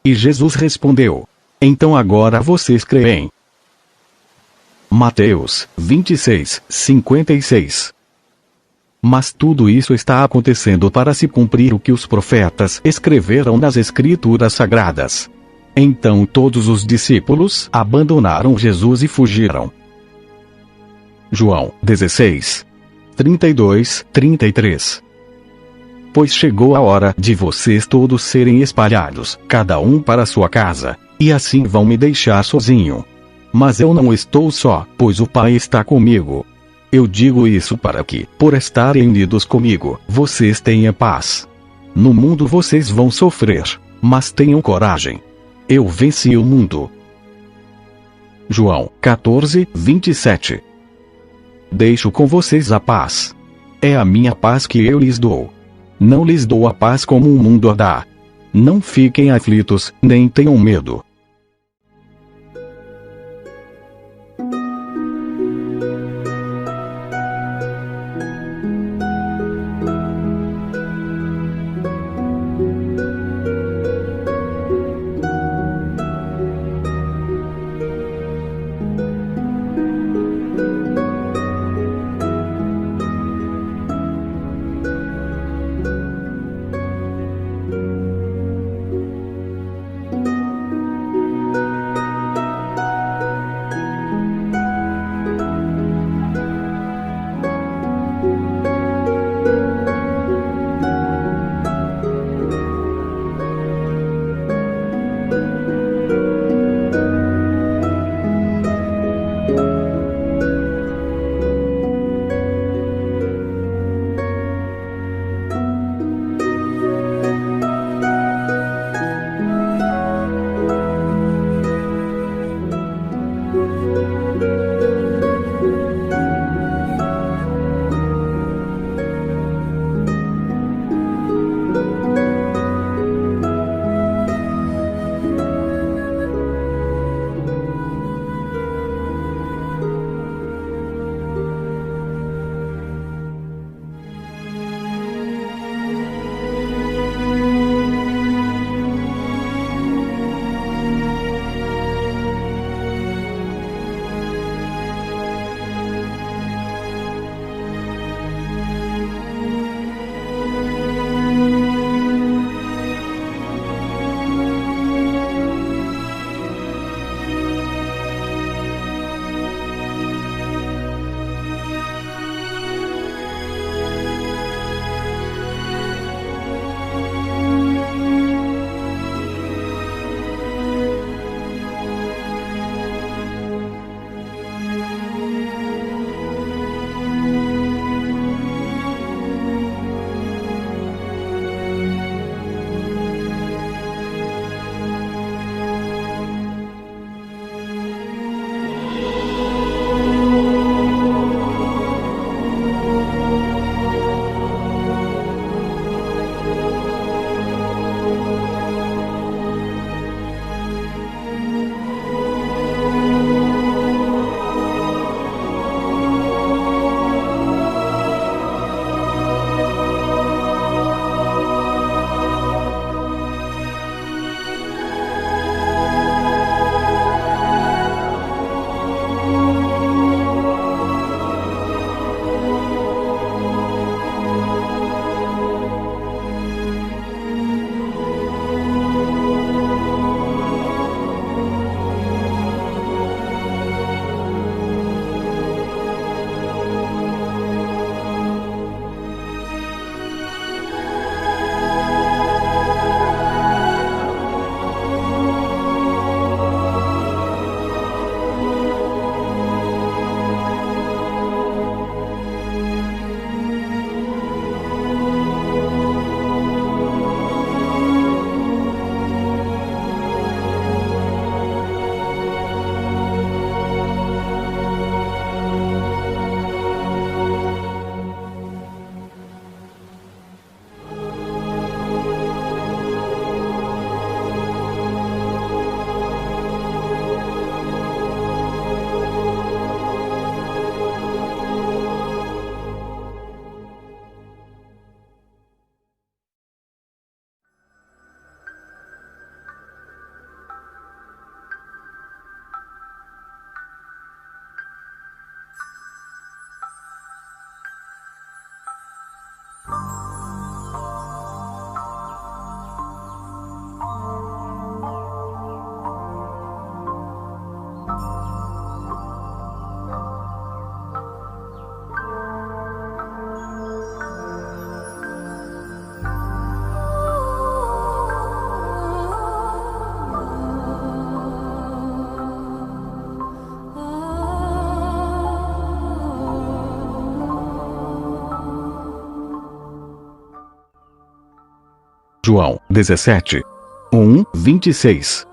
E Jesus respondeu: então agora vocês creem. Mateus 26:56. Mas tudo isso está acontecendo para se cumprir o que os profetas escreveram nas Escrituras Sagradas. Então todos os discípulos abandonaram Jesus e fugiram. João 16:32-33. Pois chegou a hora de vocês todos serem espalhados, cada um para sua casa, e assim vão me deixar sozinho. Mas eu não estou só, pois o Pai está comigo. Eu digo isso para que, por estarem unidos comigo, vocês tenham paz. No mundo vocês vão sofrer, mas tenham coragem. Eu venci o mundo. João 14:27. Deixo com vocês a paz. É a minha paz que eu lhes dou. Não lhes dou a paz como o mundo a dá. Não fiquem aflitos, nem tenham medo. João 17. 26.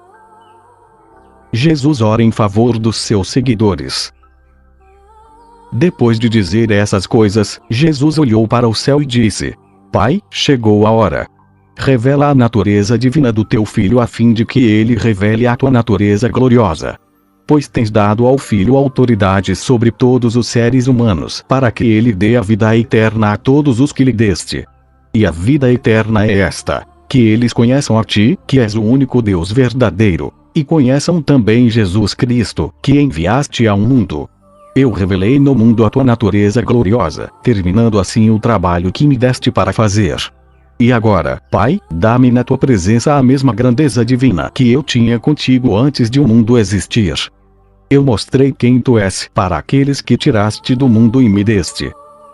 Jesus ora em favor dos seus seguidores. Depois de dizer essas coisas, Jesus olhou para o céu e disse: Pai, chegou a hora. Revela a natureza divina do teu Filho a fim de que ele revele a tua natureza gloriosa. Pois tens dado ao Filho autoridade sobre todos os seres humanos, para que ele dê a vida eterna a todos os que lhe deste. E a vida eterna é esta: que eles conheçam a ti, que és o único Deus verdadeiro, e conheçam também Jesus Cristo, que enviaste ao mundo. Eu revelei no mundo a tua natureza gloriosa, terminando assim o trabalho que me deste para fazer. E agora, Pai, dá-me na tua presença a mesma grandeza divina que eu tinha contigo antes de o mundo existir. Eu mostrei quem tu és para aqueles que tiraste do mundo e me deste.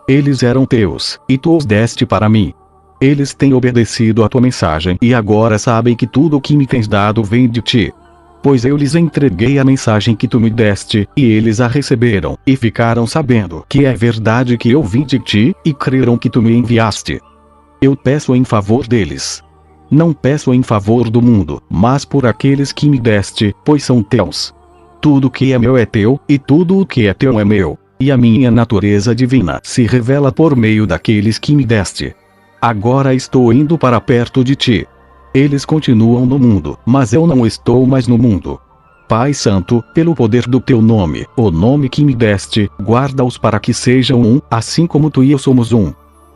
Eles eram teus, e tu os deste para mim. Eles têm obedecido à tua mensagem e agora sabem que tudo o que me tens dado vem de ti. Pois eu lhes entreguei a mensagem que tu me deste, e eles a receberam, e ficaram sabendo que é verdade que eu vim de ti, e creram que tu me enviaste. Eu peço em favor deles. Não peço em favor do mundo, mas por aqueles que me deste, pois são teus. Tudo que é meu é teu, e tudo o que é teu é meu, e a minha natureza divina se revela por meio daqueles que me deste. Agora estou indo para perto de ti. Eles continuam no mundo, mas eu não estou mais no mundo. Pai Santo, pelo poder do teu nome, o nome que me deste, guarda-os para que sejam um, assim como tu e eu somos um.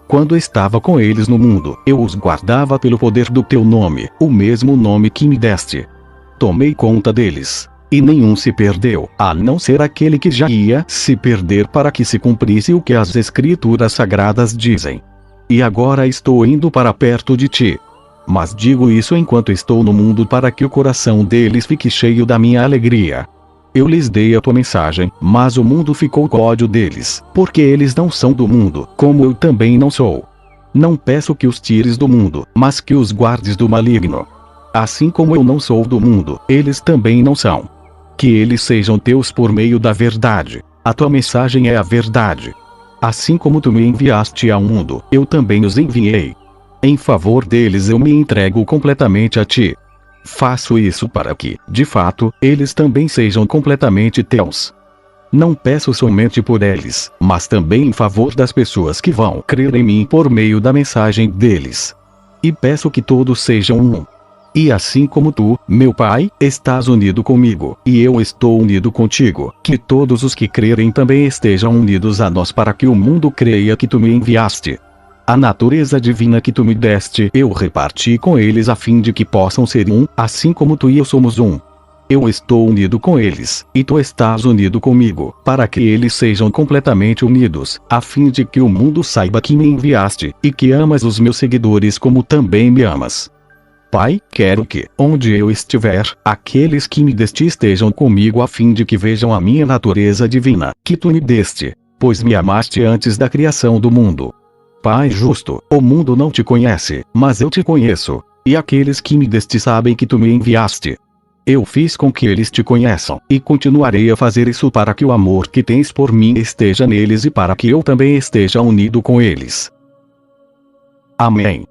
Quando estava com eles no mundo, eu os guardava pelo poder do teu nome, o mesmo nome que me deste. Tomei conta deles, e nenhum se perdeu, a não ser aquele que já ia se perder para que se cumprisse o que as Escrituras Sagradas dizem. E agora estou indo para perto de ti. Mas digo isso enquanto estou no mundo para que o coração deles fique cheio da minha alegria. Eu lhes dei a tua mensagem, mas o mundo ficou com ódio deles, porque eles não são do mundo, como eu também não sou. Não peço que os tires do mundo, mas que os guardes do maligno. Assim como eu não sou do mundo, eles também não são. Que eles sejam teus por meio da verdade. A tua mensagem é a verdade. Assim como tu me enviaste ao mundo, eu também os enviei. Em favor deles eu me entrego completamente a ti. Faço isso para que, de fato, eles também sejam completamente teus. Não peço somente por eles, mas também em favor das pessoas que vão crer em mim por meio da mensagem deles. E peço que todos sejam um. E assim como tu, meu Pai, estás unido comigo, e eu estou unido contigo, que todos os que crerem também estejam unidos a nós para que o mundo creia que tu me enviaste. A natureza divina que tu me deste, eu reparti com eles a fim de que possam ser um, assim como tu e eu somos um. Eu estou unido com eles, e tu estás unido comigo, para que eles sejam completamente unidos, a fim de que o mundo saiba que me enviaste, e que amas os meus seguidores como também me amas. Pai, quero que, onde eu estiver, aqueles que me deste estejam comigo a fim de que vejam a minha natureza divina, que tu me deste, pois me amaste antes da criação do mundo. Pai justo, o mundo não te conhece, mas eu te conheço, e aqueles que me deste sabem que tu me enviaste. Eu fiz com que eles te conheçam, e continuarei a fazer isso para que o amor que tens por mim esteja neles e para que eu também esteja unido com eles. Amém.